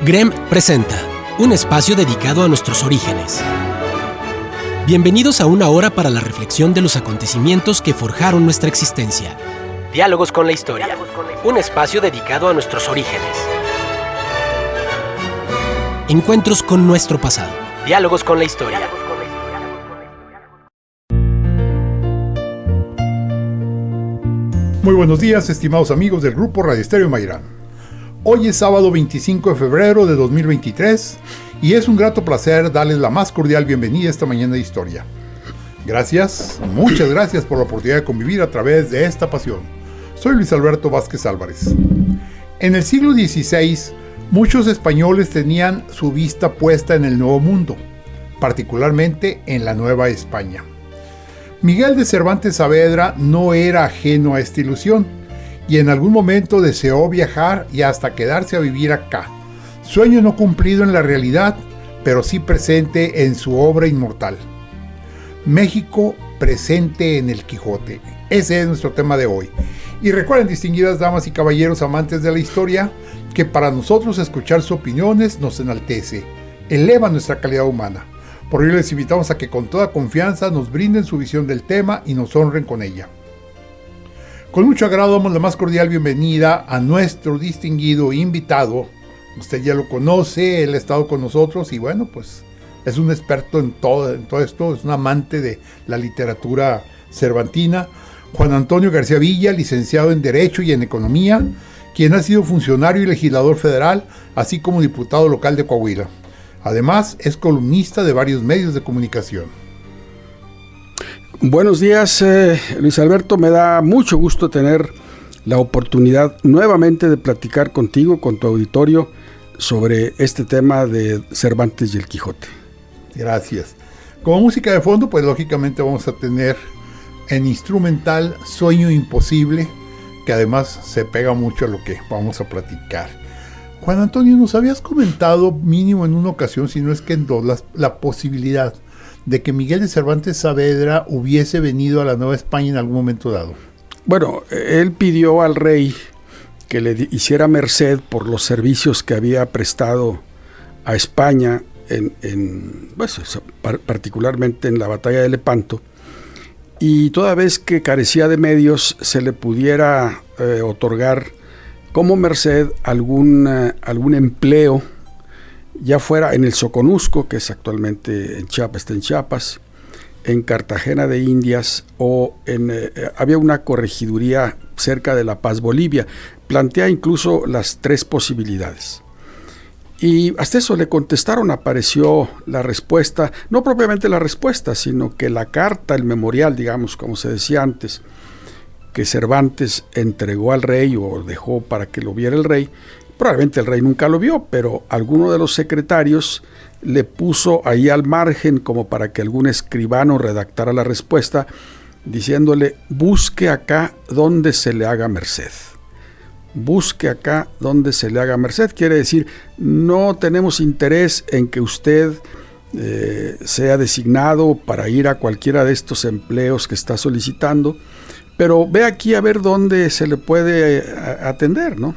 GREM presenta un espacio dedicado a nuestros orígenes. Bienvenidos a una hora para la reflexión de los acontecimientos que forjaron nuestra existencia. Diálogos con la historia, un espacio dedicado a nuestros orígenes. Encuentros con nuestro pasado. Diálogos con la historia. Muy buenos días, estimados amigos del Grupo Radio Estéreo Mairán. Hoy es sábado 25 de febrero de 2023 y es un grato placer darles la más cordial bienvenida esta mañana de historia. Gracias, muchas gracias por la oportunidad de convivir a través de esta pasión. Soy Luis Alberto Vázquez Álvarez. En el siglo XVI, muchos españoles tenían su vista puesta en el Nuevo Mundo, particularmente en la Nueva España. Miguel de Cervantes Saavedra no era ajeno a esta ilusión y en algún momento deseó viajar y hasta quedarse a vivir acá. Sueño no cumplido en la realidad, pero sí presente en su obra inmortal. México presente en el Quijote. Ese es nuestro tema de hoy. Y recuerden, distinguidas damas y caballeros amantes de la historia, que para nosotros escuchar sus opiniones nos enaltece, eleva nuestra calidad humana. Por ello les invitamos a que con toda confianza nos brinden su visión del tema y nos honren con ella. Con mucho agrado damos la más cordial bienvenida a nuestro distinguido invitado. Usted ya lo conoce, él ha estado con nosotros y bueno, pues es un experto en todo esto, es un amante de la literatura cervantina. Juan Antonio García Villa, licenciado en Derecho y en Economía, quien ha sido funcionario y legislador federal, así como diputado local de Coahuila. Además, es columnista de varios medios de comunicación. Buenos días, Luis Alberto. Me da mucho gusto tener la oportunidad nuevamente de platicar contigo, con tu auditorio, sobre este tema de Cervantes y el Quijote. Gracias. Como música de fondo, pues lógicamente vamos a tener en instrumental Sueño Imposible, que además se pega mucho a lo que vamos a platicar. Juan Antonio, nos habías comentado mínimo en una ocasión, si no es que en dos, la posibilidad de que Miguel de Cervantes Saavedra hubiese venido a la Nueva España en algún momento dado. Bueno, él pidió al rey que le hiciera merced por los servicios que había prestado a España, particularmente en la batalla de Lepanto, y toda vez que carecía de medios se le pudiera otorgar como merced algún empleo, ya fuera en el Soconusco, que es actualmente en Chiapas, está en Chiapas, en Cartagena de Indias, o había una corregiduría cerca de La Paz, Bolivia. Plantea incluso las tres posibilidades. Y hasta eso le contestaron, apareció la respuesta, no propiamente la respuesta, sino que la carta, el memorial, digamos, como se decía antes, que Cervantes entregó al rey o dejó para que lo viera el rey. Probablemente el rey nunca lo vio, pero alguno de los secretarios le puso ahí al margen como para que algún escribano redactara la respuesta, diciéndole: busque acá donde se le haga merced. Busque acá donde se le haga merced. Quiere decir, no tenemos interés en que usted sea designado para ir a cualquiera de estos empleos que está solicitando, pero ve aquí a ver dónde se le puede atender, ¿no?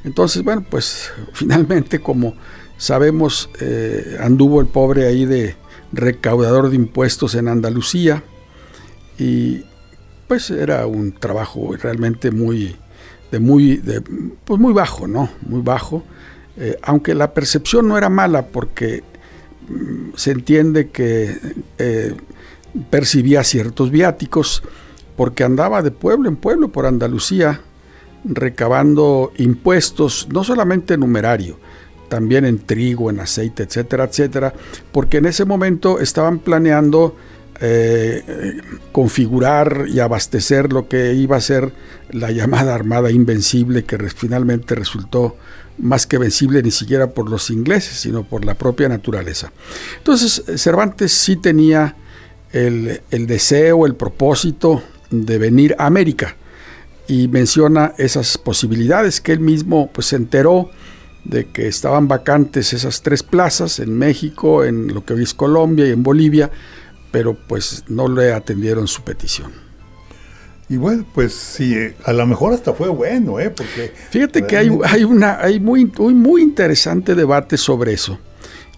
Entonces, bueno, pues finalmente, como sabemos, anduvo el pobre ahí de recaudador de impuestos en Andalucía, y pues era un trabajo realmente muy bajo, ¿no? Muy bajo, aunque la percepción no era mala, porque se entiende que percibía ciertos viáticos, porque andaba de pueblo en pueblo por Andalucía recabando impuestos, no solamente en numerario, también en trigo, en aceite, etcétera, etcétera, porque en ese momento estaban planeando configurar y abastecer lo que iba a ser la llamada Armada Invencible, que finalmente resultó más que vencible ni siquiera por los ingleses, sino por la propia naturaleza. Entonces, Cervantes sí tenía el deseo, el propósito de venir a América, y menciona esas posibilidades, que él mismo pues se enteró de que estaban vacantes esas tres plazas en México, en lo que hoy es Colombia y en Bolivia, pero pues no le atendieron su petición. Y bueno, pues sí, a lo mejor hasta fue bueno, porque... Fíjate que hay muy interesante debate sobre eso.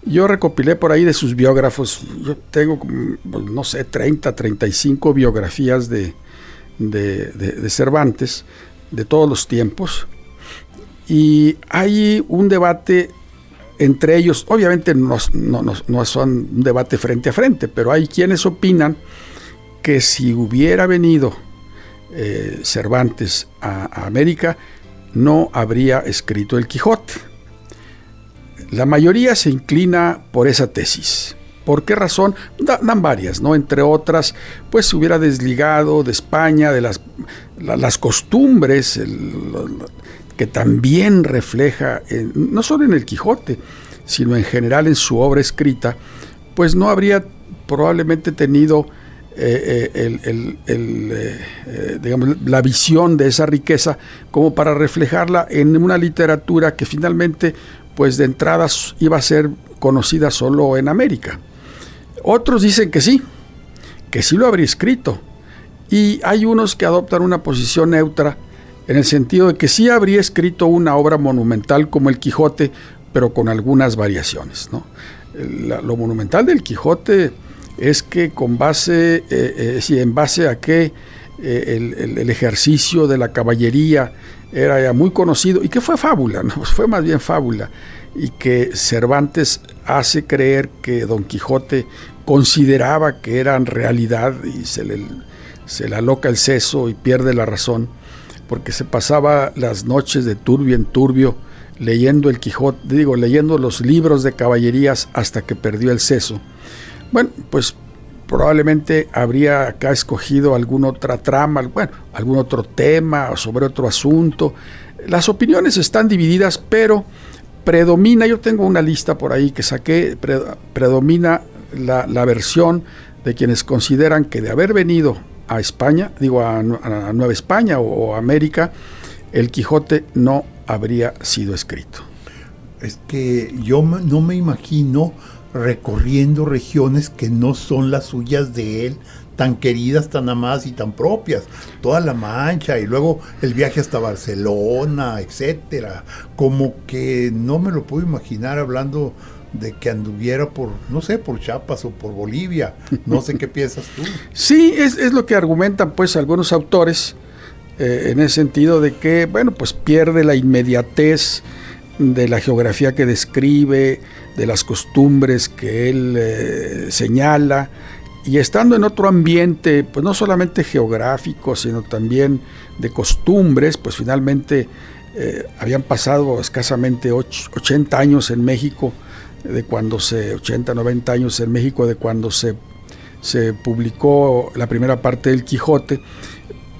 Yo recopilé por ahí de sus biógrafos, yo tengo, no sé, 35 biografías de Cervantes, de todos los tiempos, y hay un debate entre ellos. Obviamente no son un debate frente a frente, pero hay quienes opinan que si hubiera venido Cervantes a América, no habría escrito el Quijote. La mayoría se inclina por esa tesis. ¿Por qué razón? Dan varias, ¿no? Entre otras, pues se hubiera desligado de España, de las costumbres, que también refleja, no solo en el Quijote, sino en general en su obra escrita, pues no habría probablemente tenido digamos, la visión de esa riqueza como para reflejarla en una literatura que finalmente, pues de entrada iba a ser conocida solo en América. Otros dicen que sí lo habría escrito, y hay unos que adoptan una posición neutra en el sentido de que sí habría escrito una obra monumental como el Quijote, pero con algunas variaciones, ¿no? Lo monumental del Quijote es que en base a que el ejercicio de la caballería era ya muy conocido, y que fue fábula, ¿no? Fue más bien fábula, y que Cervantes hace creer que Don Quijote consideraba que eran realidad, y se le aloca el seso y pierde la razón, porque se pasaba las noches de turbio en turbio leyendo el Quijote, leyendo los libros de caballerías hasta que perdió el seso. Bueno, pues probablemente habría acá escogido alguna otra trama, algún otro tema o sobre otro asunto. Las opiniones están divididas, pero predomina, yo tengo una lista por ahí que saqué, predomina la versión de quienes consideran que de haber venido a España, a Nueva España o América, el Quijote no habría sido escrito. Es que yo no me imagino recorriendo regiones que no son las suyas de él, tan queridas, tan amadas y tan propias, toda la Mancha, y luego el viaje hasta Barcelona, etcétera. Como que no me lo puedo imaginar hablando de que anduviera por Chiapas o por Bolivia. No sé qué piensas tú. Sí, es lo que argumentan pues algunos autores, en el sentido de que, pues pierde la inmediatez de la geografía que describe, de las costumbres que él señala, y estando en otro ambiente, pues no solamente geográfico, sino también de costumbres, pues finalmente habían pasado escasamente 80 años en México, 90 años en México de cuando se publicó la primera parte del Quijote,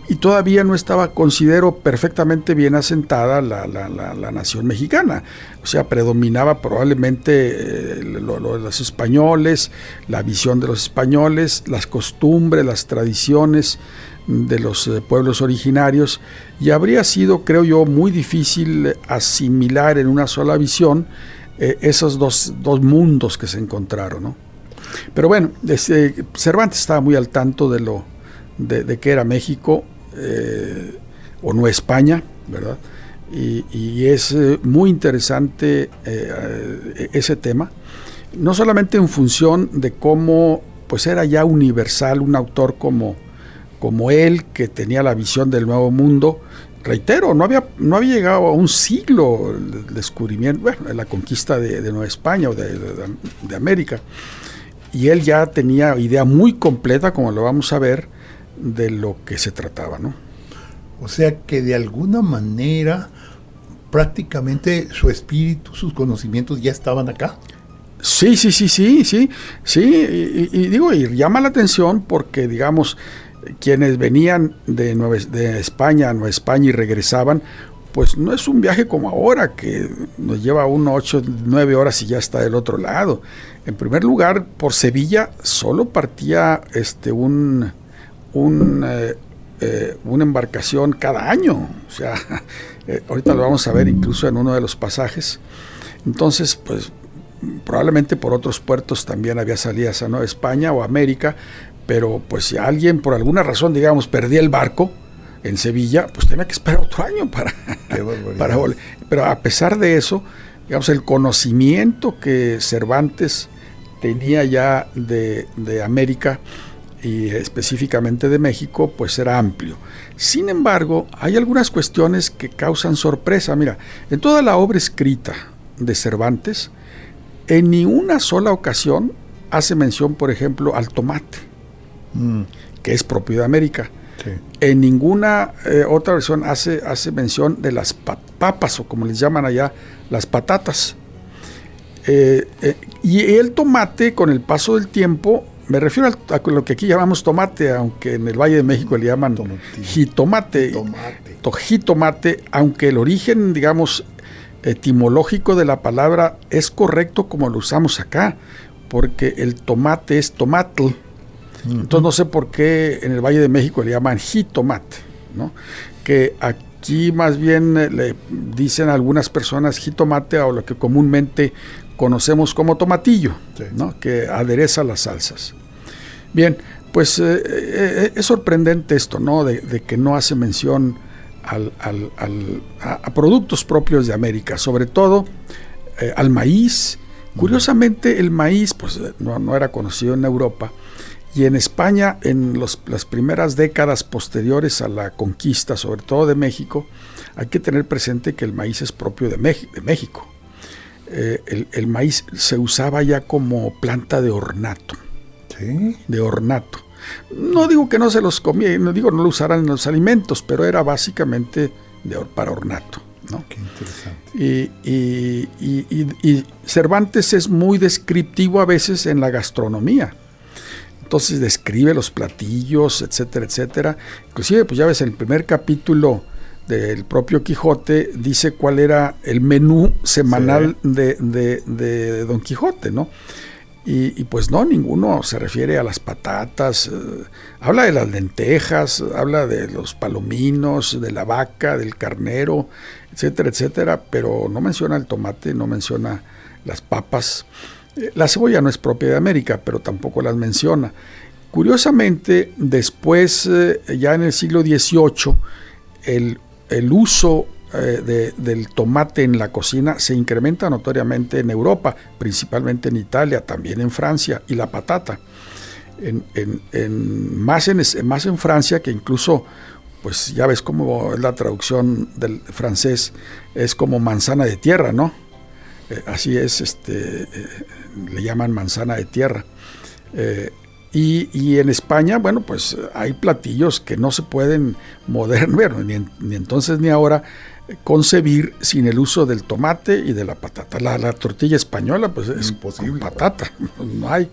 y todavía no estaba, considero, perfectamente bien asentada la nación mexicana. O sea, predominaba probablemente los españoles, la visión de los españoles, las costumbres, las tradiciones de los pueblos originarios, y habría sido, creo yo, muy difícil asimilar en una sola visión esos dos mundos que se encontraron, ¿no? Pero bueno, Cervantes estaba muy al tanto de que era México, o Nueva España, ¿verdad? Y es muy interesante ese tema, no solamente en función de cómo pues era ya universal un autor como él, que tenía la visión del nuevo mundo. Reitero, no había llegado a un siglo el descubrimiento, la conquista de Nueva España o de América, y él ya tenía idea muy completa, como lo vamos a ver, de lo que se trataba, ¿no? O sea que de alguna manera prácticamente su espíritu, sus conocimientos ya estaban acá. Sí, y llama la atención porque, digamos, quienes venían de España a Nueva España y regresaban, pues no es un viaje como ahora, que nos lleva 8, 9 horas y ya está del otro lado. En primer lugar, por Sevilla solo partía una embarcación cada año. O sea, ahorita lo vamos a ver incluso en uno de los pasajes. Entonces, pues probablemente por otros puertos también había salidas a Nueva España o América, pero pues si alguien por alguna razón, digamos, perdía el barco, en Sevilla, pues tenía que esperar otro año para volver. Pero a pesar de eso, digamos, el conocimiento que Cervantes tenía ya de América y específicamente de México, pues era amplio. Sin embargo, hay algunas cuestiones que causan sorpresa. Mira, en toda la obra escrita de Cervantes, en ni una sola ocasión hace mención, por ejemplo, al tomate, que es propio de América. Sí. En ninguna otra versión hace mención de las papas, o como les llaman allá, las patatas. Y el tomate, con el paso del tiempo, me refiero a lo que aquí llamamos tomate, aunque en el Valle de México le llaman jitomate, aunque el origen, digamos, etimológico de la palabra es correcto como lo usamos acá, porque el tomate es tomatl. Entonces no sé por qué en el Valle de México le llaman jitomate, ¿no? Que aquí más bien le dicen a algunas personas jitomate, o lo que comúnmente conocemos como tomatillo, sí, ¿no? Que adereza las salsas. Bien, pues es sorprendente esto, ¿no? De que no hace mención a productos propios de América, sobre todo al maíz. Curiosamente, el maíz pues no era conocido en Europa, y en España, en las primeras décadas posteriores a la conquista, sobre todo de México, hay que tener presente que el maíz es propio de México. El maíz se usaba ya como planta de ornato. ¿Sí? De ornato. No digo que no se los comía, no lo usaran en los alimentos, pero era básicamente para ornato, ¿no? Qué interesante. Y Cervantes es muy descriptivo a veces en la gastronomía. Entonces describe los platillos, etcétera, etcétera. Inclusive, pues ya ves, en el primer capítulo del propio Quijote dice cuál era el menú semanal, sí, de Don Quijote, ¿no? Y pues no, ninguno se refiere a las patatas, habla de las lentejas, habla de los palominos, de la vaca, del carnero, etcétera, etcétera, pero no menciona el tomate, no menciona las papas. La cebolla no es propia de América, pero tampoco las menciona. Curiosamente, después, ya en el siglo XVIII, el uso del tomate en la cocina se incrementa notoriamente en Europa, principalmente en Italia, también en Francia, y la patata. Más en Francia, que incluso, pues ya ves cómo es la traducción del francés, es como manzana de tierra, ¿no? Así es, le llaman manzana de tierra. Y en España, bueno, pues hay platillos que no se pueden ni entonces ni ahora concebir sin el uso del tomate y de la patata. La tortilla española, pues es imposible, patata, no hay,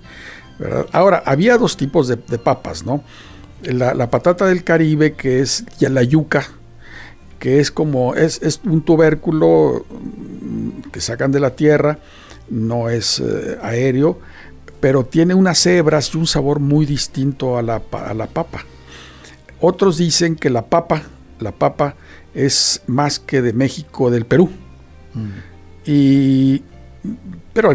¿verdad? Ahora, había dos tipos de papas, ¿no? La patata del Caribe, que es ya la yuca, que es como, es un tubérculo que sacan de la tierra, no es aéreo, pero tiene unas hebras y un sabor muy distinto a la papa. Otros dicen que la papa es más que de México, del Perú. Pero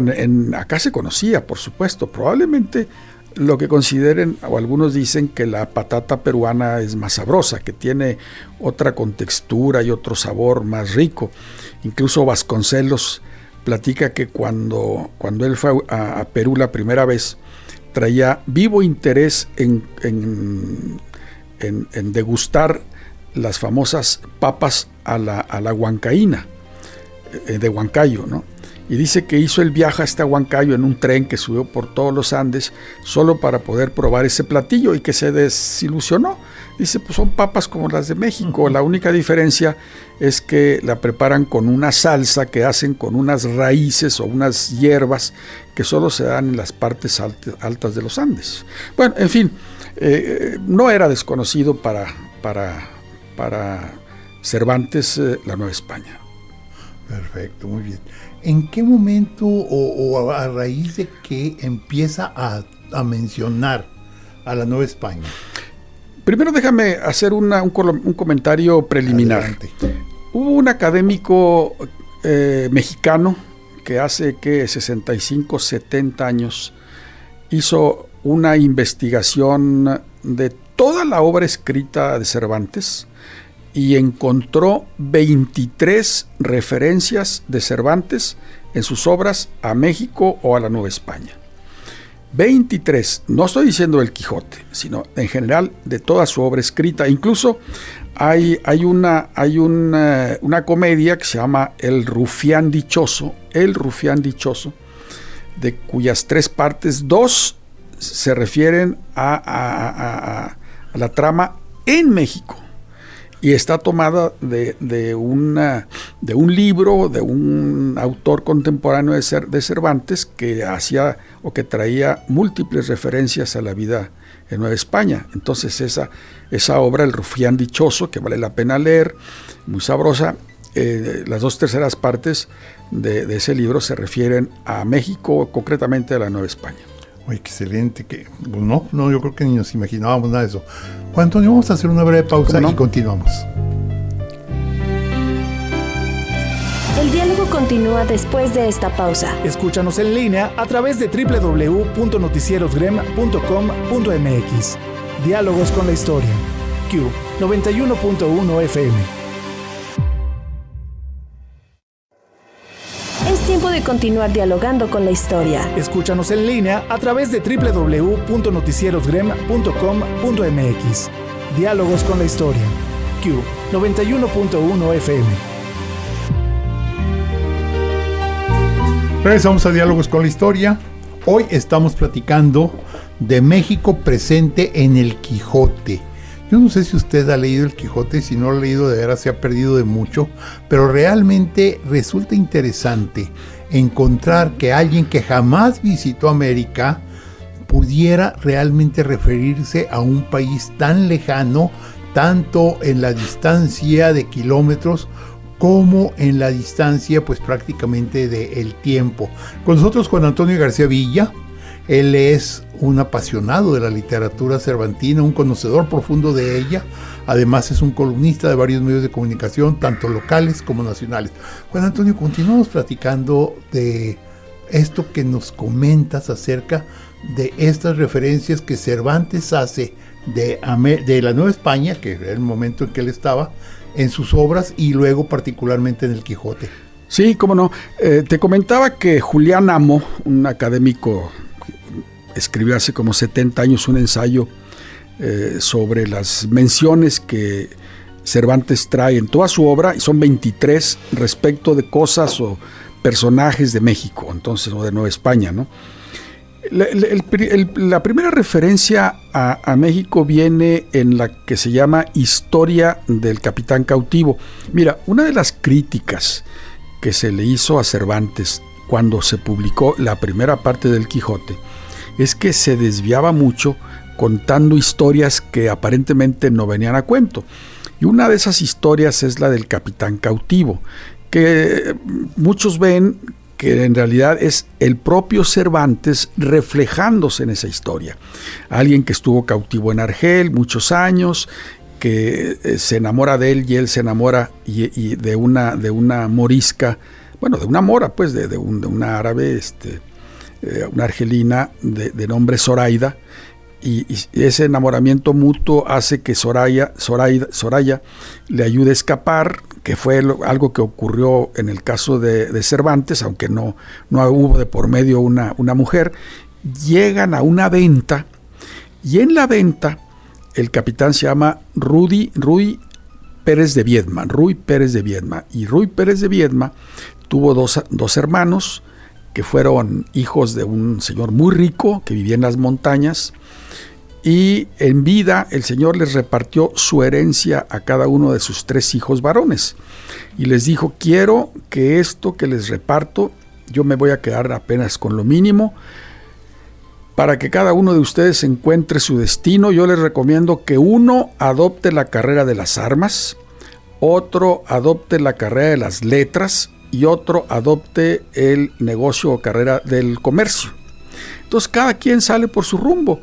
acá se conocía, por supuesto. Probablemente lo que consideren, o algunos dicen que la patata peruana es más sabrosa, que tiene otra contextura y otro sabor más rico. Incluso Vasconcelos platica que cuando él fue a Perú la primera vez, traía vivo interés en degustar las famosas papas a la huancaína, de Huancayo, ¿no? Y dice que hizo el viaje hasta Huancayo en un tren que subió por todos los Andes solo para poder probar ese platillo, y que se desilusionó. Dice, pues son papas como las de México, la única diferencia es que la preparan con una salsa que hacen con unas raíces o unas hierbas que solo se dan en las partes altas de los Andes. Bueno, en fin, no era desconocido para Cervantes la Nueva España. Perfecto, muy bien. ¿En qué momento o a raíz de qué empieza a mencionar a la Nueva España? Primero déjame hacer un comentario preliminar. Adelante. Hubo un académico mexicano que hace 65, 70 años hizo una investigación de toda la obra escrita de Cervantes, y encontró 23 referencias de Cervantes en sus obras a México o a la Nueva España. 23, no estoy diciendo del Quijote, sino en general de toda su obra escrita. Incluso hay una comedia que se llama El Rufián Dichoso, de cuyas 3 partes, 2 se refieren a la trama en México. Y está tomada de un libro de un autor contemporáneo de Cervantes que hacía o que traía múltiples referencias a la vida en Nueva España. Entonces esa obra, El Rufián Dichoso, que vale la pena leer, muy sabrosa, las 2/3 partes de ese libro se refieren a México, concretamente a la Nueva España. Oye, qué excelente. No, yo creo que ni nos imaginábamos nada de eso. Juan Antonio, vamos a hacer una breve pausa y continuamos. El diálogo continúa después de esta pausa. Escúchanos en línea a través de www.noticierosgrem.com.mx. Diálogos con la historia. Q 91.1 FM. Es tiempo de continuar dialogando con la historia. Escúchanos en línea a través de www.noticierosgrem.com.mx. Diálogos con la historia. Q 91.1 FM. Regresamos a Diálogos con la Historia. Hoy estamos platicando de México presente en el Quijote. Yo no sé si usted ha leído el Quijote, si no lo ha leído de veras se ha perdido de mucho, pero realmente resulta interesante encontrar que alguien que jamás visitó América pudiera realmente referirse a un país tan lejano, tanto en la distancia de kilómetros como en la distancia pues prácticamente del tiempo. Con nosotros Juan Antonio García Villa. Él es un apasionado de la literatura cervantina, un conocedor profundo de ella. Además es un columnista de varios medios de comunicación, tanto locales como nacionales. Juan Antonio, continuamos platicando de esto que nos comentas acerca de estas referencias que Cervantes hace de la Nueva España, que era el momento en que él estaba, en sus obras y luego particularmente en el Quijote. Sí, cómo no. Te comentaba que Julián Amo, un académico, escribió hace como 70 años un ensayo sobre las menciones que Cervantes trae en toda su obra, y son 23 respecto de cosas o personajes de México, entonces, o de Nueva España, ¿no? La primera referencia a México viene en la que se llama Historia del Capitán Cautivo. Mira, una de las críticas que se le hizo a Cervantes cuando se publicó la primera parte del Quijote es que se desviaba mucho contando historias que aparentemente no venían a cuento. Y una de esas historias es la del Capitán Cautivo, que muchos ven que en realidad es el propio Cervantes reflejándose en esa historia. Alguien que estuvo cautivo en Argel muchos años, que se enamora de él y él se enamora y de una morisca, bueno, de una mora, pues, de una árabe, una argelina de nombre Zoraida, y ese enamoramiento mutuo hace que Soraya le ayude a escapar, que fue algo que ocurrió en el caso de Cervantes, aunque no hubo de por medio una mujer. Llegan a una venta, y en la venta el capitán se llama Ruy Pérez de Viedma, y Ruy Pérez de Viedma tuvo dos hermanos que fueron hijos de un señor muy rico que vivía en las montañas, y en vida el señor les repartió su herencia a cada uno de sus 3 hijos varones, y les dijo: quiero que esto que les reparto, yo me voy a quedar apenas con lo mínimo, para que cada uno de ustedes encuentre su destino. Yo les recomiendo que uno adopte la carrera de las armas, otro adopte la carrera de las letras y otro adopte el negocio o carrera del comercio. Entonces cada quien sale por su rumbo,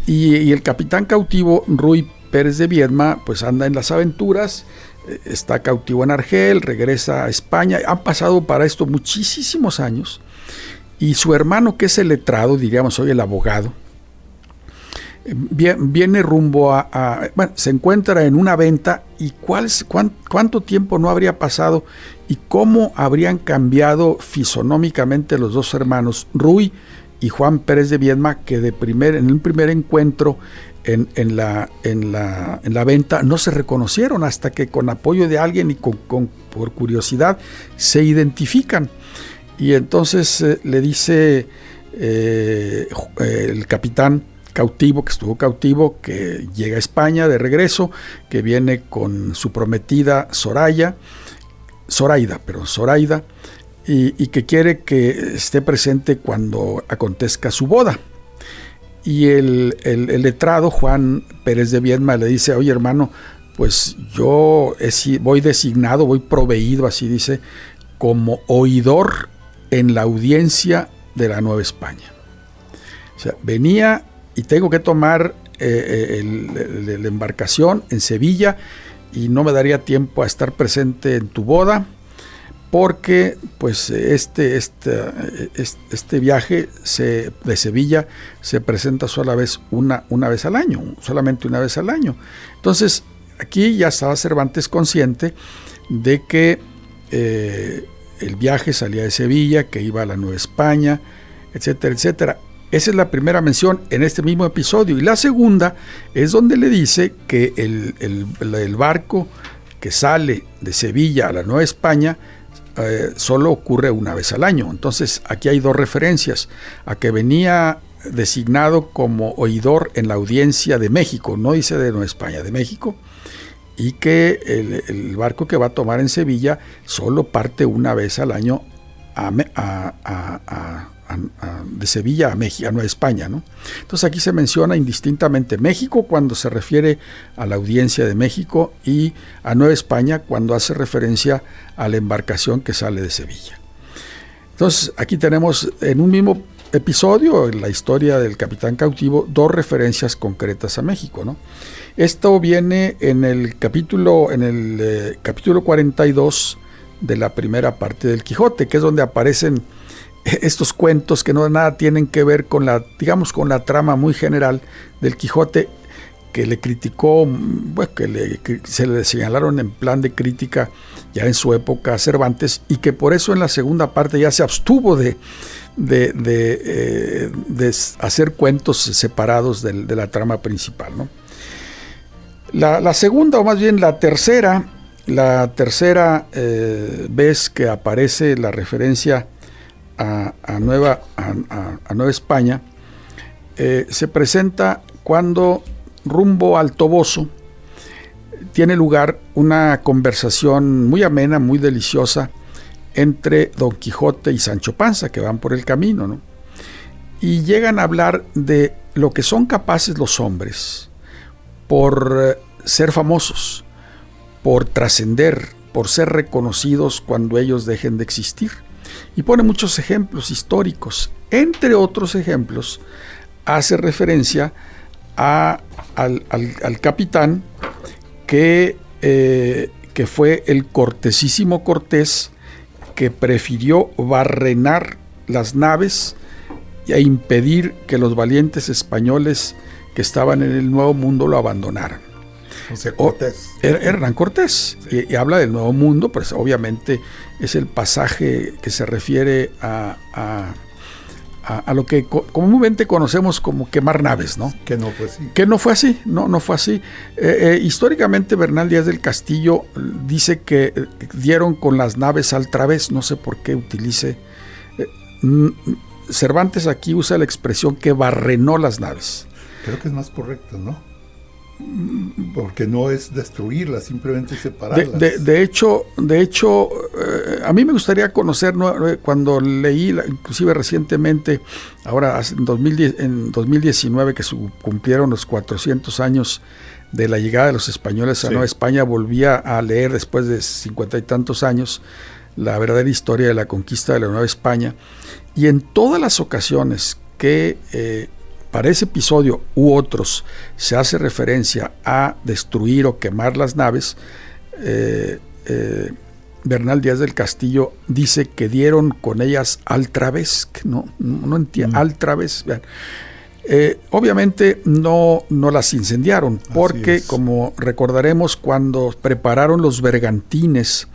y el capitán cautivo, Ruy Pérez de Viedma, pues anda en las aventuras, está cautivo en Argel, regresa a España. Han pasado para esto muchísimos años, y su hermano, que es el letrado, diríamos hoy el abogado, viene rumbo bueno, se encuentra en una venta, y cuánto tiempo no habría pasado y cómo habrían cambiado fisonómicamente los dos hermanos, Ruy y Juan Pérez de Viedma, que en un primer encuentro en la venta no se reconocieron, hasta que con apoyo de alguien y por curiosidad se identifican. Y entonces le dice el capitán cautivo, que estuvo cautivo, que llega a España de regreso, que viene con su prometida Zoraida, y que quiere que esté presente cuando acontezca su boda. Y el letrado Juan Pérez de Viedma le dice: oye, hermano, pues yo voy designado, voy proveído, así dice, como oidor en la audiencia de la Nueva España. O sea, venía y tengo que tomar la embarcación en Sevilla, y no me daría tiempo a estar presente en tu boda, porque pues este viaje de Sevilla se presenta solamente una vez al año. Entonces, aquí ya estaba Cervantes consciente de que el viaje salía de Sevilla, que iba a la Nueva España, etcétera, etcétera. Esa es la primera mención en este mismo episodio. Y la segunda es donde le dice que el barco que sale de Sevilla a la Nueva España solo ocurre una vez al año. Entonces aquí hay dos referencias: a que venía designado como oidor en la audiencia de México, no dice de Nueva España, de México, y que el barco que va a tomar en Sevilla solo parte una vez al año de Sevilla a Nueva España, ¿no? Entonces aquí se menciona indistintamente México cuando se refiere a la audiencia de México, y a Nueva España cuando hace referencia a la embarcación que sale de Sevilla. Entonces aquí tenemos en un mismo episodio, en la historia del capitán cautivo, dos referencias concretas a México, ¿no? Esto viene en el capítulo 42 de la primera parte del Quijote, que es donde aparecen estos cuentos que no nada tienen que ver con la trama muy general del Quijote, que le criticó, bueno, se le señalaron en plan de crítica ya en su época a Cervantes, y que por eso en la segunda parte ya se abstuvo de hacer cuentos separados de la trama principal, ¿no? La segunda, o más bien la tercera vez que aparece la referencia a Nueva España, se presenta cuando rumbo al Toboso tiene lugar una conversación muy amena, muy deliciosa entre Don Quijote y Sancho Panza, que van por el camino, ¿no? Y llegan a hablar de lo que son capaces los hombres por ser famosos, por trascender, por ser reconocidos cuando ellos dejen de existir. Y pone muchos ejemplos históricos. Entre otros ejemplos, hace referencia al capitán que fue el cortesísimo Cortés, que prefirió barrenar las naves e impedir que los valientes españoles que estaban en el Nuevo Mundo lo abandonaran. O sea, Cortés. Hernán Cortés. Sí. Y habla del Nuevo Mundo, pues obviamente es el pasaje que se refiere a lo que comúnmente conocemos como quemar naves, ¿no? Que no fue así. Que no fue así, no fue así. Históricamente Bernal Díaz del Castillo dice que dieron con las naves al través, no sé por qué utilice. Cervantes aquí usa la expresión que barrenó las naves. Creo que es más correcto, ¿no? Porque no es destruirlas, simplemente separarlas. De hecho, a mí me gustaría conocer, cuando leí, inclusive recientemente, ahora en 2019, que se cumplieron los 400 años de la llegada de los españoles a Nueva España, volvía a leer después de 50 y tantos años la verdadera historia de la conquista de la Nueva España, y en todas las ocasiones que para ese episodio u otros se hace referencia a destruir o quemar las naves, Bernal Díaz del Castillo dice que dieron con ellas al través, que no entiendo, al través. Obviamente no las incendiaron, porque como recordaremos, cuando prepararon los bergantines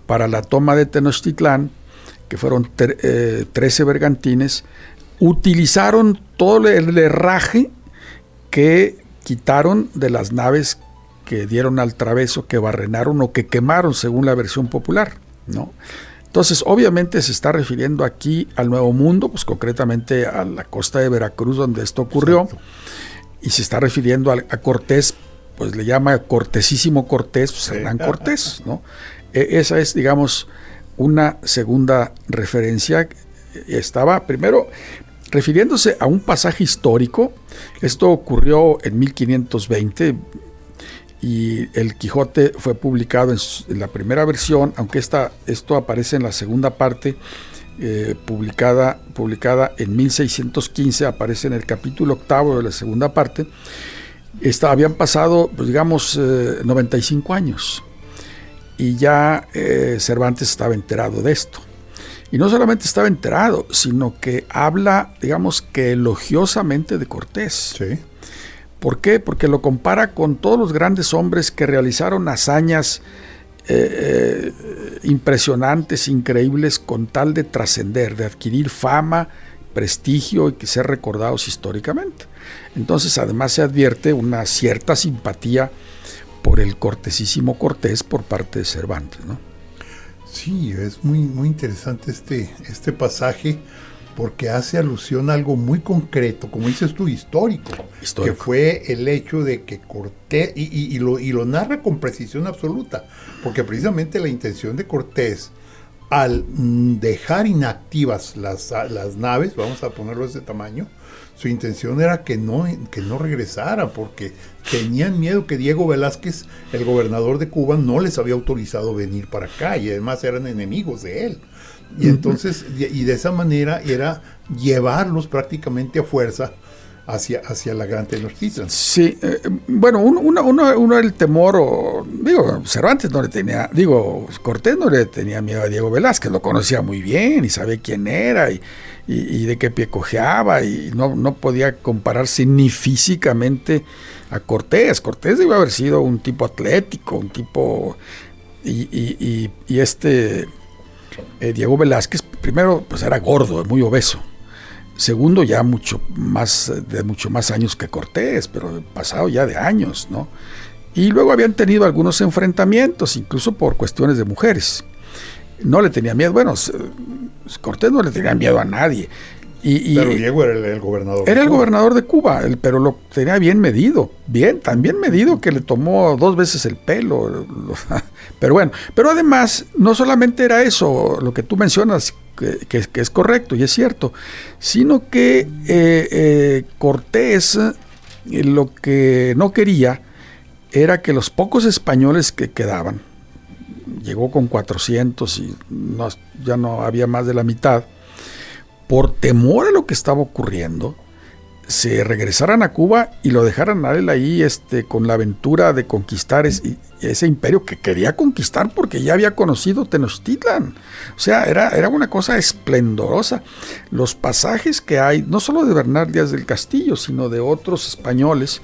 para la toma de Tenochtitlán, que fueron 13 bergantines, utilizaron todo el herraje que quitaron de las naves que dieron al traveso, que barrenaron o que quemaron, según la versión popular, ¿no? Entonces, obviamente se está refiriendo aquí al Nuevo Mundo, pues concretamente a la costa de Veracruz, donde esto ocurrió. Exacto. Y se está refiriendo a Cortés, pues le llama Cortesísimo Cortés, pues Hernán Cortés, ¿no? Esa es, digamos, una segunda referencia. Estaba primero refiriéndose a un pasaje histórico. Esto ocurrió en 1520 y el Quijote fue publicado en la primera versión, aunque esto aparece en la segunda parte, publicada en 1615, aparece en el capítulo 8 de la segunda parte. Habían pasado, pues, digamos, 95 años y ya Cervantes estaba enterado de esto. Y no solamente estaba enterado, sino que habla, digamos, que elogiosamente de Cortés. Sí. ¿Por qué? Porque lo compara con todos los grandes hombres que realizaron hazañas impresionantes, increíbles, con tal de trascender, de adquirir fama, prestigio y que ser recordados históricamente. Entonces, además se advierte una cierta simpatía por el cortesísimo Cortés por parte de Cervantes, ¿no? Sí, es muy, muy interesante este pasaje, porque hace alusión a algo muy concreto, como dices tú, histórico. Que fue el hecho de que Cortés, y lo narra con precisión absoluta, porque precisamente la intención de Cortés, al dejar inactivas las naves, vamos a ponerlo de ese tamaño, su intención era que no regresaran, porque tenían miedo que Diego Velázquez, el gobernador de Cuba, no les había autorizado venir para acá, y además eran enemigos de él. Y entonces, y de esa manera era llevarlos prácticamente a fuerza hacia la gran Tenochtitlan. Sí, bueno, uno el temor, Cervantes no le tenía, Cortés no le tenía miedo a Diego Velázquez, lo conocía muy bien y sabía quién era y de qué pie cojeaba, y no podía compararse ni físicamente a Cortés. Cortés debe haber sido un tipo atlético, un tipo, Diego Velázquez, primero, pues era gordo, muy obeso. Segundo, ya de mucho más años que Cortés, pero pasado ya de años, ¿no? Y luego habían tenido algunos enfrentamientos, incluso por cuestiones de mujeres. No le tenía miedo, Cortés no le tenía miedo a nadie. Pero Diego era el gobernador. Era el gobernador de Cuba, pero lo tenía bien medido, tan bien medido que le tomó 2 veces el pelo. Pero bueno, pero además, no solamente era eso, lo que tú mencionas, que es correcto y es cierto, sino que Cortés lo que no quería era que los pocos españoles que quedaban, llegó con 400 y ya no había más de la mitad, por temor a lo que estaba ocurriendo, se regresaran a Cuba y lo dejaran a él ahí con la aventura de conquistar ese imperio que quería conquistar, porque ya había conocido Tenochtitlan. O sea, era una cosa esplendorosa. Los pasajes que hay, no solo de Bernal Díaz del Castillo, sino de otros españoles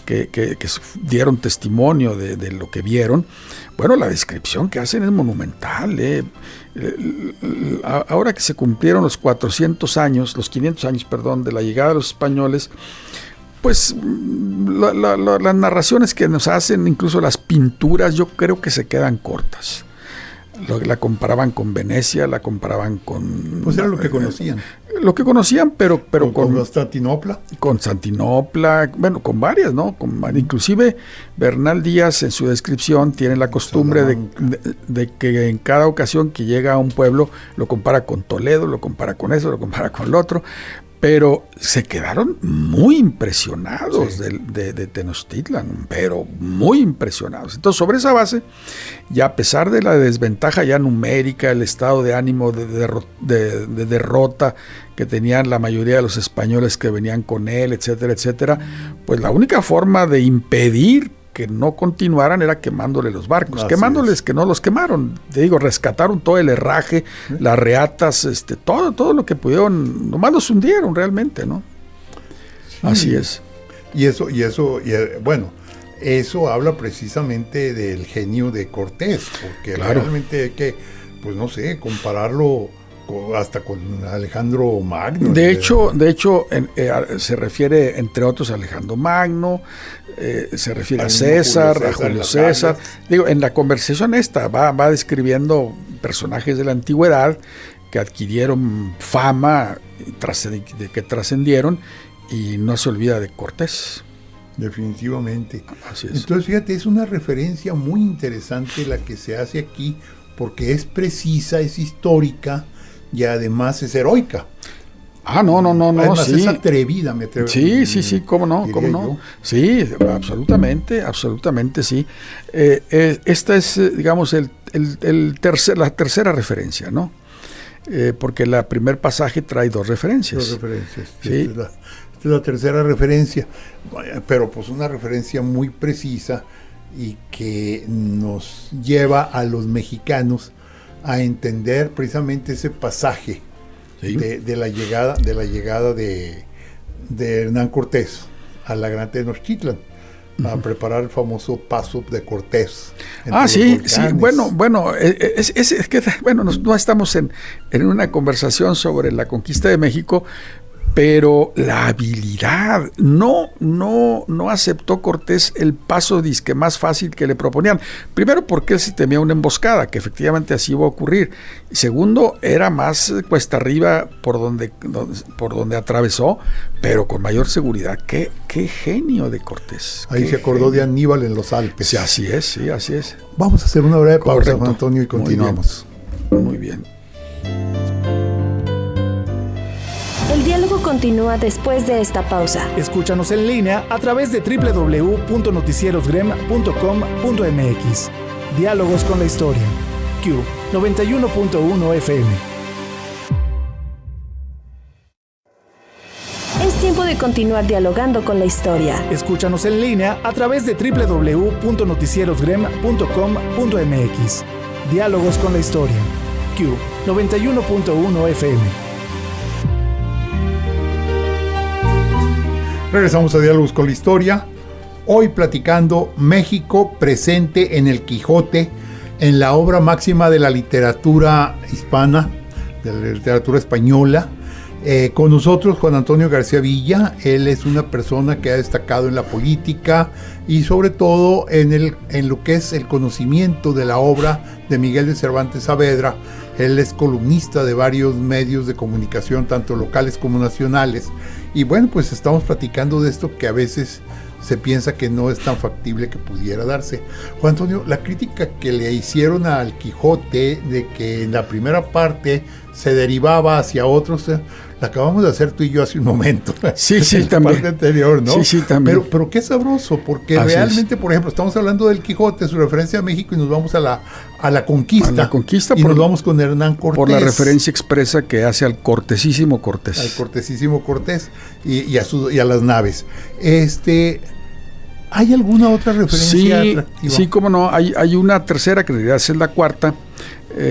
que dieron testimonio de lo que vieron, bueno, la descripción que hacen es monumental. Ahora que se cumplieron los 500 años, de la llegada de los españoles, pues las narraciones que nos hacen, incluso las pinturas, yo creo que se quedan cortas. La comparaban con Venecia, la comparaban con... Pues era lo que conocían. Lo que conocían, pero con Constantinopla. Con Constantinopla, bueno, con varias, ¿no? Inclusive Bernal Díaz en su descripción tiene la costumbre de que en cada ocasión que llega a un pueblo lo compara con Toledo, lo compara con eso, lo compara con lo otro, pero se quedaron muy impresionados de Tenochtitlan, pero muy impresionados. Entonces, sobre esa base, ya a pesar de la desventaja ya numérica, el estado de ánimo de derrota que tenían la mayoría de los españoles que venían con él, etcétera, etcétera, pues la única forma de impedir que no continuaran era quemándole los barcos, quemándoles, que no los quemaron, te digo, rescataron todo el herraje, las reatas, todo lo que pudieron, nomás los hundieron realmente, ¿no? Así es. Bueno, eso habla precisamente del genio de Cortés, porque Claro. realmente hay que, pues no sé, compararlo hasta con Alejandro Magno. De hecho, se refiere, entre otros, a Alejandro Magno, se refiere a Al César, Julio a César, Julio las César. sagas. Digo, en la conversación esta va describiendo personajes de la antigüedad que adquirieron fama, que trascendieron, y no se olvida de Cortés. Definitivamente. Así es. Entonces, fíjate, es una referencia muy interesante la que se hace aquí, porque es precisa, es histórica y además es heroica. No, Además sí. es atrevida, me atrevo. Sí, cómo no. Yo. Sí, absolutamente, sí. Esta es, digamos, la tercera referencia, ¿no? Porque el primer pasaje trae dos referencias. Dos referencias. Sí. Esta es la tercera referencia, pero pues una referencia muy precisa y que nos lleva a los mexicanos a entender precisamente ese pasaje. Sí. de la llegada de Hernán Cortés a la Gran Tenochtitlan, a preparar el famoso paso de Cortés. Sí. Bueno, es que no estamos en una conversación sobre la conquista de México, pero la habilidad, no aceptó Cortés el paso disque más fácil que le proponían. Primero, porque él se temía una emboscada, que efectivamente así iba a ocurrir. Y segundo, era más cuesta arriba por donde atravesó, pero con mayor seguridad. Qué genio de Cortés. Ahí se acordó de Aníbal en los Alpes. Sí, así es. Vamos a hacer una breve pausa, Correcto. Juan Antonio, y continuamos. Muy bien. El diálogo continúa después de esta pausa. Escúchanos en línea a través de www.noticierosgrem.com.mx. Diálogos con la historia. Q 91.1 FM. Es tiempo de continuar dialogando con la historia. Escúchanos en línea a través de www.noticierosgrem.com.mx. Diálogos con la historia. Q 91.1 FM. Regresamos a Diálogos con la Historia. Hoy platicando México presente en el Quijote, en la obra máxima de la literatura hispana, de la literatura española. Con nosotros Juan Antonio García Villa. Él es una persona que ha destacado en la política y sobre todo en lo que es el conocimiento de la obra de Miguel de Cervantes Saavedra. Él es columnista de varios medios de comunicación, tanto locales como nacionales. Y bueno, pues estamos platicando de esto que a veces se piensa que no es tan factible que pudiera darse. Juan Antonio, la crítica que le hicieron al Quijote de que en la primera parte se derivaba hacia otros, la acabamos de hacer tú y yo hace un momento. Sí, en la también. parte anterior, ¿no? Sí, también. Pero qué sabroso, porque Así realmente, por ejemplo, estamos hablando del Quijote, su referencia a México, y nos vamos a la conquista. A la conquista y nos vamos con Hernán Cortés. Por la referencia expresa que hace al cortesísimo Cortés. Al cortesísimo Cortés y a las naves. ¿Hay alguna otra referencia atractiva? Sí, cómo no. Hay una tercera, que en realidad es la cuarta,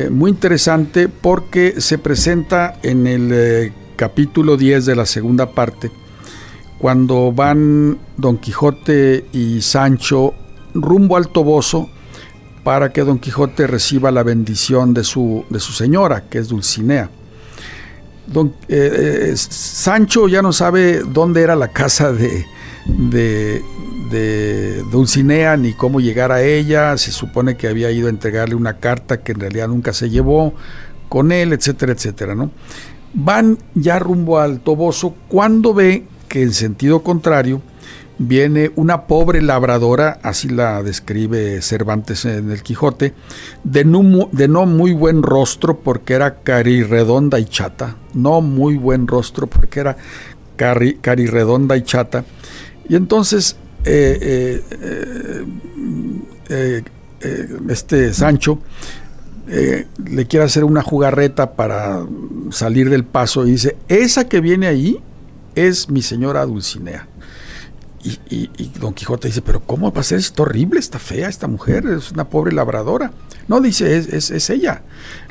muy interesante, porque se presenta en el capítulo 10 de la segunda parte, cuando van Don Quijote y Sancho rumbo al Toboso para que Don Quijote reciba la bendición de su señora, que es Dulcinea. Sancho ya no sabe dónde era la casa de Dulcinea ni cómo llegar a ella. Se supone que había ido a entregarle una carta que en realidad nunca se llevó con él, etcétera, etcétera, ¿no? Van ya rumbo al Toboso cuando ve que en sentido contrario viene una pobre labradora, así la describe Cervantes en el Quijote, de no muy buen rostro porque era carirredonda y chata, no muy buen rostro porque era carirredonda y chata. Y entonces Sancho le quiere hacer una jugarreta para salir del paso y dice: esa que viene ahí es mi señora Dulcinea. Y Don Quijote dice: pero ¿cómo va a ser? Está horrible, está fea esta mujer, es una pobre labradora. No, dice, es ella.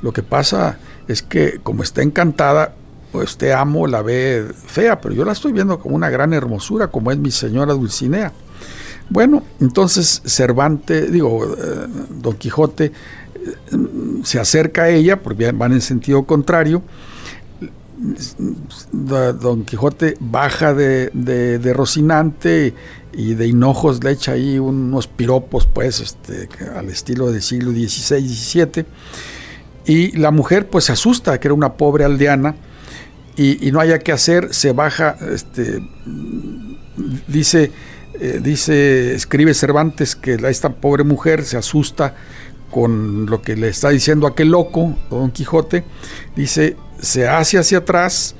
Lo que pasa es que como está encantada, usted amo la ve fea, pero yo la estoy viendo como una gran hermosura, como es mi señora Dulcinea. Bueno, entonces Don Quijote se acerca a ella, porque van en sentido contrario. Don Quijote baja de Rocinante y de hinojos le echa ahí unos piropos, pues, al estilo del siglo XVI, XVII. Y la mujer, pues, se asusta, que era una pobre aldeana, y no haya qué hacer, se baja, escribe Cervantes que esta pobre mujer se asusta con lo que le está diciendo aquel loco, Don Quijote. Dice, se hace hacia atrás,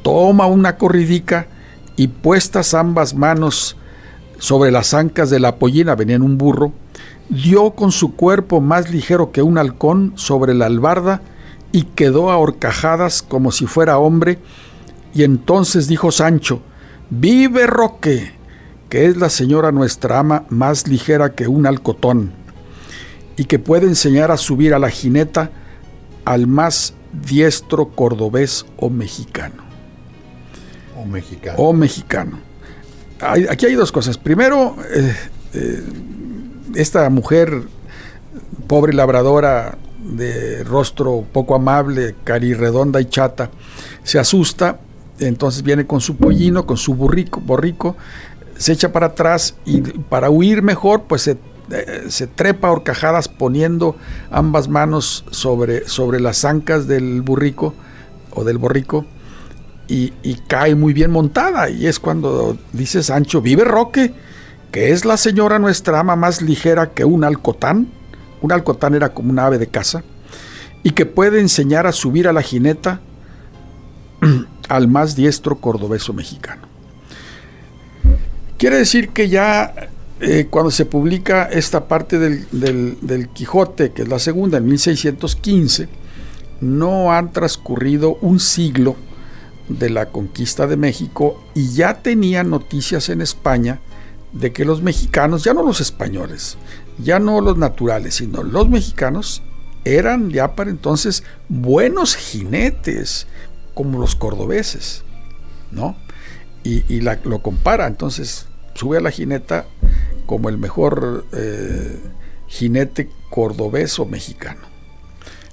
toma una corridica y puestas ambas manos sobre las ancas de la pollina, venía en un burro, dio con su cuerpo más ligero que un halcón sobre la albarda y quedó a horcajadas como si fuera hombre. Y entonces dijo Sancho, vive Roque, que es la señora nuestra ama más ligera que un halcotón, y que puede enseñar a subir a la jineta al más diestro cordobés o mexicano. O mexicano. Aquí hay dos cosas. Primero, esta mujer, pobre labradora, de rostro poco amable, carirredonda y chata, se asusta, entonces viene con su pollino, con su borrico, se echa para atrás y para huir mejor, pues se trepa a horcajadas poniendo ambas manos sobre las ancas del burrico o del borrico y cae muy bien montada, y es cuando dice Sancho, vive Roque, que es la señora nuestra ama más ligera que un halcotán. Un halcotán era como un ave de caza, y que puede enseñar a subir a la jineta al más diestro cordobeso mexicano. Quiere decir que ya cuando se publica esta parte del Quijote, que es la segunda, en 1615, no han transcurrido un siglo de la conquista de México, y ya tenían noticias en España de que los mexicanos, ya no los españoles, ya no los naturales, sino los mexicanos, eran ya para entonces buenos jinetes, como los cordobeses, ¿no? Y lo compara, entonces sube a la jineta como el mejor jinete cordobés o mexicano.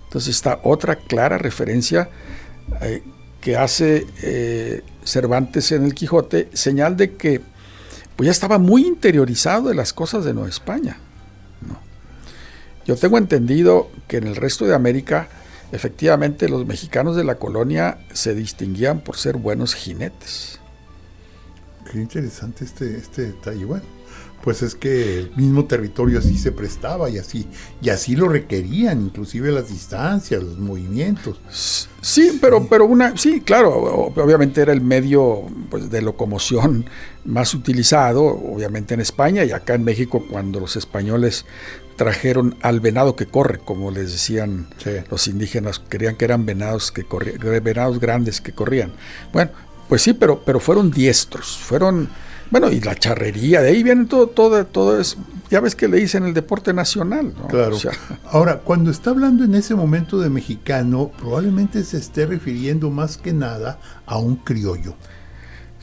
Entonces está otra clara referencia que hace Cervantes en el Quijote, señal de que pues ya estaba muy interiorizado de las cosas de Nueva España, ¿no? Yo tengo entendido que en el resto de América, efectivamente, los mexicanos de la colonia se distinguían por ser buenos jinetes. Qué interesante este detalle. Bueno, pues es que el mismo territorio así se prestaba y así lo requerían, inclusive las distancias, los movimientos. Sí, pero sí, claro, obviamente era el medio, pues, de locomoción más utilizado, obviamente en España, y acá en México, cuando los españoles trajeron al venado que corre, como les decían, sí, los indígenas, creían que eran venados grandes que corrían. Bueno, pues sí, pero fueron diestros, bueno, y la charrería, de ahí viene todo eso. Ya ves que le dicen el deporte nacional, ¿no? Claro. O sea, ahora, cuando está hablando en ese momento de mexicano, probablemente se esté refiriendo más que nada a un criollo.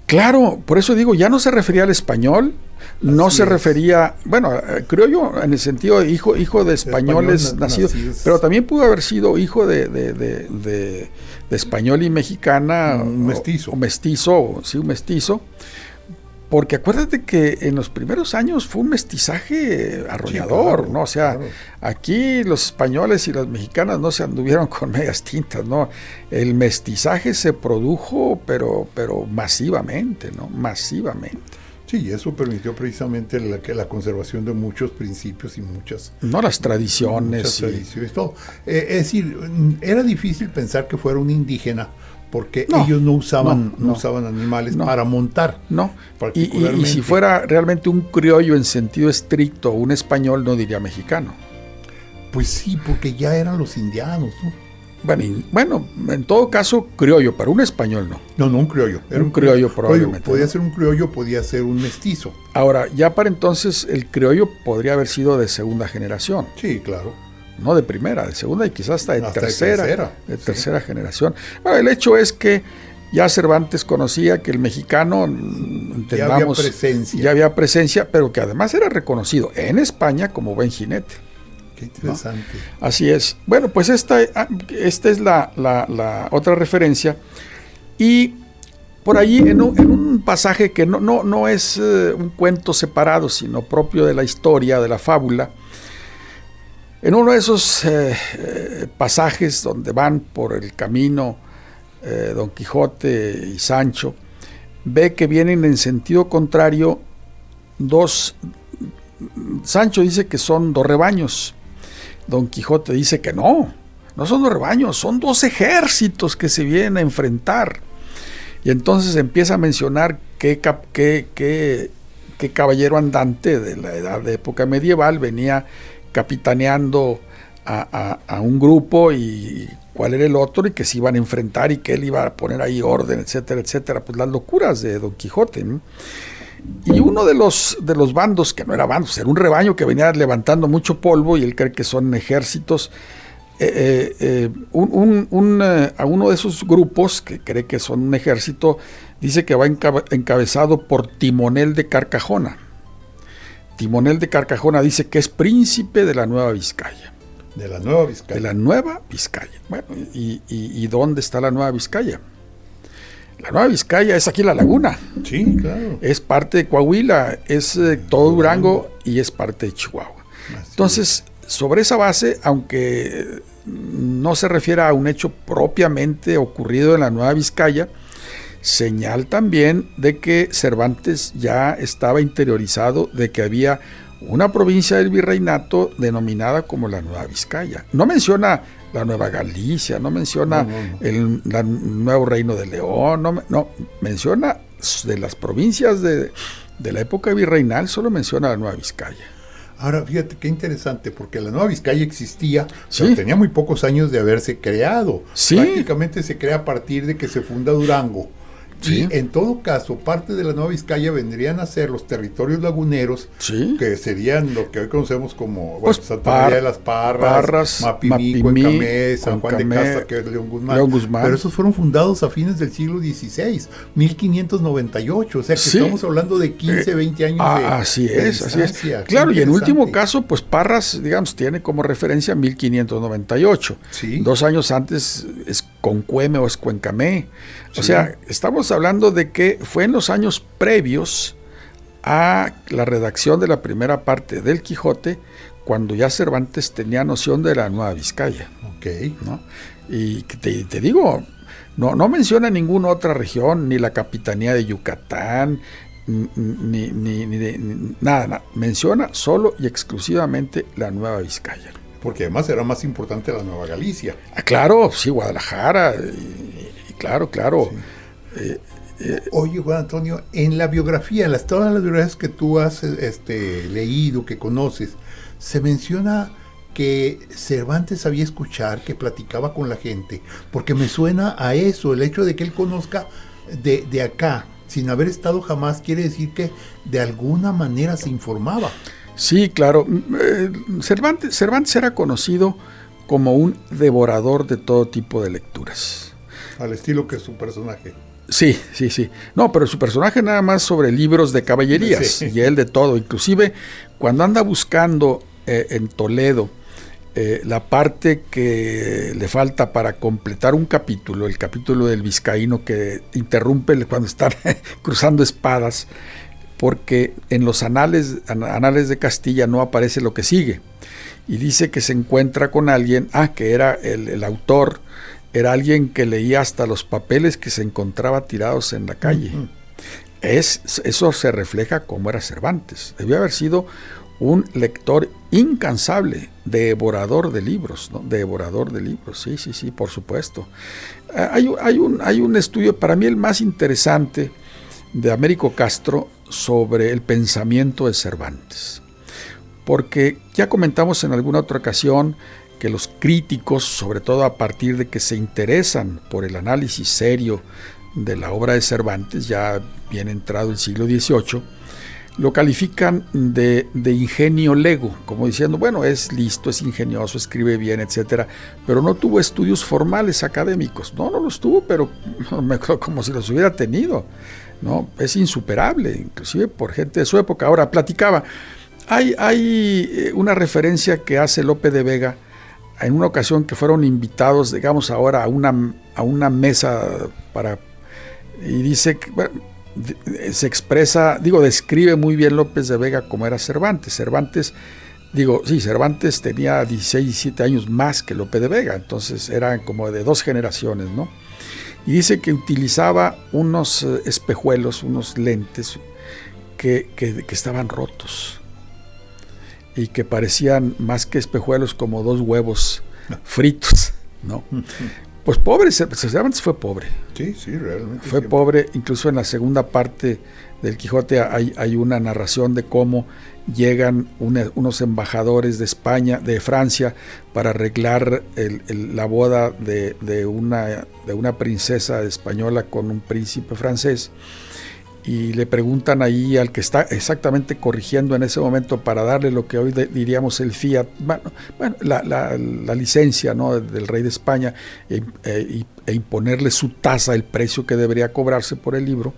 Claro, por eso digo, ya no se refería al español, no se refería, bueno, criollo en el sentido de hijo de españoles nacidos, pero también pudo haber sido hijo de español y mexicana, un mestizo. O mestizo, sí, un mestizo. Porque acuérdate que en los primeros años fue un mestizaje arrollador, sí, claro, ¿no? O sea, claro, aquí los españoles y las mexicanas no se anduvieron con medias tintas, ¿no? El mestizaje se produjo, pero masivamente, ¿no? Masivamente. Sí, eso permitió precisamente la conservación de muchos principios y muchas... No, las tradiciones. Muchas tradiciones, todo. Es decir, era difícil pensar que fuera un indígena, porque ellos no usaban animales para montar. No, y si fuera realmente un criollo en sentido estricto, un español, no diría mexicano. Pues sí, porque ya eran los indianos, ¿no? Bueno, en todo caso, criollo, pero un español no. No, un criollo. Era un criollo probablemente. Podía ser un criollo, podía ser un mestizo. Ahora, ya para entonces el criollo podría haber sido de segunda generación. Sí, claro. no de primera, de segunda y quizás hasta de tercera sí. generación. Bueno, el hecho es que ya Cervantes conocía que el mexicano, entendamos, ya había presencia, pero que además era reconocido en España como buen jinete. Qué interesante. ¿No? Así es. Bueno, pues esta es la otra referencia. Y por ahí, en un pasaje que no es un cuento separado, sino propio de la historia, de la fábula, en uno de esos pasajes donde van por el camino Don Quijote y Sancho, ve que vienen en sentido contrario dos. Sancho dice que son 2 rebaños. Don Quijote dice que no son 2 rebaños, son 2 ejércitos que se vienen a enfrentar. Y entonces empieza a mencionar qué caballero andante de la edad de época medieval venía capitaneando a un grupo y cuál era el otro y que se iban a enfrentar y que él iba a poner ahí orden, etcétera, etcétera. Pues las locuras de Don Quijote, ¿no? Y uno de los bandos, que no era bandos, era un rebaño que venía levantando mucho polvo y él cree que son ejércitos, a uno de esos grupos que cree que son un ejército, dice que va encabezado por Timonel de Carcajona. Timonel de Carcajona dice que es príncipe de la Nueva Vizcaya. De la Nueva Vizcaya. De la Nueva Vizcaya. Bueno, ¿y dónde está la Nueva Vizcaya? La Nueva Vizcaya es aquí en la laguna. Sí, claro. Es parte de Coahuila, es todo Durango y es parte de Chihuahua. Entonces, sobre esa base, aunque no se refiere a un hecho propiamente ocurrido en la Nueva Vizcaya, señal también de que Cervantes ya estaba interiorizado de que había una provincia del virreinato denominada como la Nueva Vizcaya. No menciona la Nueva Galicia, no menciona el nuevo reino de León, no, menciona de las provincias de la época virreinal, solo menciona la Nueva Vizcaya. Ahora, fíjate qué interesante, porque la Nueva Vizcaya existía, sí, pero tenía muy pocos años de haberse creado. Sí. Prácticamente se crea a partir de que se funda Durango. Sí. Y en todo caso, parte de la Nueva Vizcaya vendrían a ser los territorios laguneros, sí, que serían lo que hoy conocemos como pues Santa María de las Parras, Mapimí, Cuencamé, San Juan de Castro, que es León Guzmán. Pero esos fueron fundados a fines del siglo XVI, 1598, o sea que sí, estamos hablando de 15, 20 años así es. Claro, y en último caso, pues Parras, digamos, tiene como referencia 1598. Sí. 2 años antes es Concueme o es Cuencamé. Sí. O sea, estamos hablando de que fue en los años previos a la redacción de la primera parte del Quijote, cuando ya Cervantes tenía noción de la Nueva Vizcaya. Ok. ¿No? Y te digo, no menciona ninguna otra región, ni la capitanía de Yucatán, ni nada. Menciona solo y exclusivamente la Nueva Vizcaya. Porque además era más importante la Nueva Galicia. Claro, sí, Guadalajara, y claro. Sí. Oye, Juan Antonio, en la biografía, todas las biografías que tú has leído, que conoces, se menciona que Cervantes sabía escuchar, que platicaba con la gente, porque me suena a eso, el hecho de que él conozca de acá, sin haber estado jamás, quiere decir que de alguna manera se informaba. Sí, claro. Cervantes era conocido como un devorador de todo tipo de lecturas. Al estilo que es su personaje. Sí. No, pero su personaje nada más sobre libros de caballerías, sí, y él de todo. Inclusive cuando anda buscando en Toledo la parte que le falta para completar un capítulo, el capítulo del vizcaíno que interrumpe cuando están cruzando espadas, porque en los anales de Castilla no aparece lo que sigue, y dice que se encuentra con alguien, que era el autor, era alguien que leía hasta los papeles que se encontraba tirados en la calle. Uh-huh. Eso se refleja cómo era Cervantes. Debió haber sido un lector incansable, devorador de libros, ¿no? Devorador de libros, sí, por supuesto. Hay un estudio, para mí el más interesante, de Américo Castro, sobre el pensamiento de Cervantes. Porque ya comentamos en alguna otra ocasión que los críticos, sobre todo a partir de que se interesan por el análisis serio de la obra de Cervantes, ya bien entrado el siglo XVIII, lo califican de ingenio lego, como diciendo, bueno, es listo, es ingenioso, escribe bien, etcétera, pero no tuvo estudios formales académicos. No los tuvo, pero como si los hubiera tenido, ¿no? Es insuperable, inclusive por gente de su época. Ahora, platicaba, hay una referencia que hace Lope de Vega en una ocasión que fueron invitados, digamos ahora, a una mesa y dice que, bueno, se expresa, describe muy bien López de Vega cómo era Cervantes. Cervantes tenía 16, 17 años más que Lope de Vega, entonces eran como de 2 generaciones, ¿no? Y dice que utilizaba unos espejuelos, unos lentes que estaban rotos y que parecían más que espejuelos como 2 huevos fritos, ¿no? Pues pobre, Cervantes fue pobre. Sí, realmente. Fue pobre, incluso en la segunda parte del Quijote hay una narración de cómo llegan unos embajadores de España, de Francia, para arreglar la boda de una princesa española con un príncipe francés. Y le preguntan ahí al que está exactamente corrigiendo en ese momento para darle lo que hoy diríamos el fiat, la licencia, ¿no?, del rey de España e imponerle su tasa, el precio que debería cobrarse por el libro.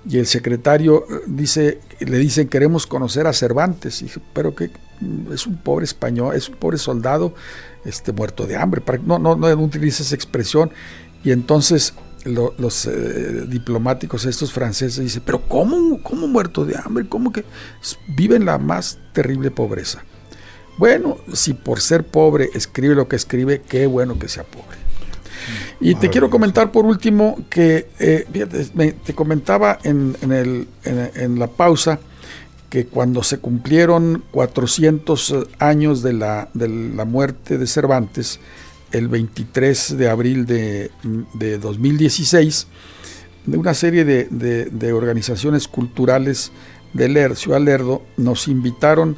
Y el secretario le dicen, queremos conocer a Cervantes. Y dije, pero que es un pobre español, es un pobre soldado muerto de hambre. No utiliza esa expresión. Y entonces los diplomáticos estos franceses dicen, pero ¿cómo muerto de hambre? ¿Cómo que vive en la más terrible pobreza? Bueno, si por ser pobre escribe lo que escribe, qué bueno que sea pobre. Y te quiero comentar por último que te comentaba en la pausa que cuando se cumplieron 400 años de la muerte de Cervantes, el 23 de abril de 2016, de una serie de organizaciones culturales de Ciudad Lerdo nos invitaron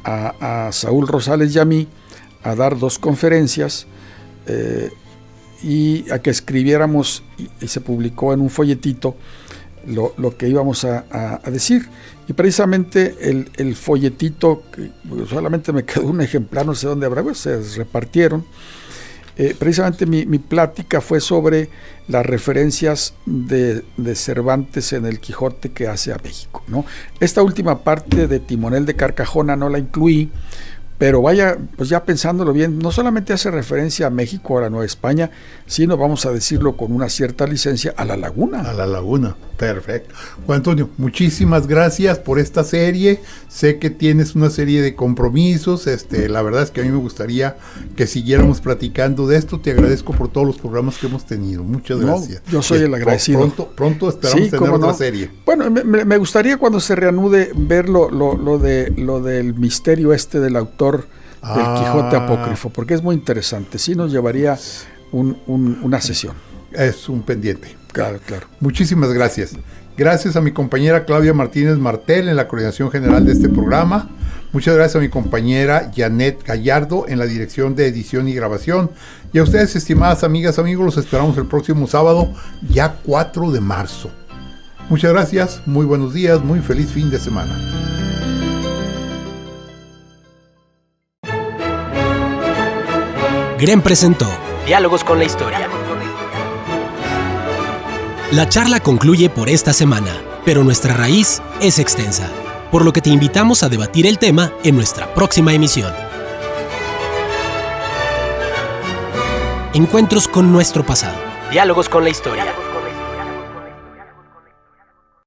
a Saúl Rosales y a mí a dar 2 conferencias y a que escribiéramos, y se publicó en un folletito lo que íbamos a decir. Y precisamente el folletito, que solamente me quedó un ejemplar, no sé dónde habrá, pues se repartieron. Precisamente mi plática fue sobre las referencias de Cervantes en el Quijote que hace a México, ¿no? Esta última parte de Timonel de Carcajona no la incluí, pero vaya, pues ya pensándolo bien, no solamente hace referencia a México, a la Nueva España, sino, vamos a decirlo con una cierta licencia, a la Laguna. A la Laguna, perfecto. Juan Antonio, muchísimas gracias por esta serie. Sé que tienes una serie de compromisos. La verdad es que a mí me gustaría que siguiéramos platicando de esto. Te agradezco por todos los programas que hemos tenido. Muchas gracias. Yo soy el agradecido. Pronto esperamos tener otra serie. Bueno, me gustaría cuando se reanude ver lo del misterio del autor del Quijote apócrifo, porque es muy interesante. Sí nos llevaría una sesión. Es un pendiente. Claro. Muchísimas gracias. Gracias a mi compañera Claudia Martínez Martel en la coordinación general de este programa. Muchas gracias a mi compañera Janet Gallardo en la dirección de edición y grabación. Y a ustedes, estimadas amigas, amigos, los esperamos el próximo sábado, ya 4 de marzo. Muchas gracias, muy buenos días, muy feliz fin de semana. GREN presentó Diálogos con la Historia. La charla concluye por esta semana, pero nuestra raíz es extensa, por lo que te invitamos a debatir el tema en nuestra próxima emisión. Encuentros con nuestro pasado. Diálogos con la Historia.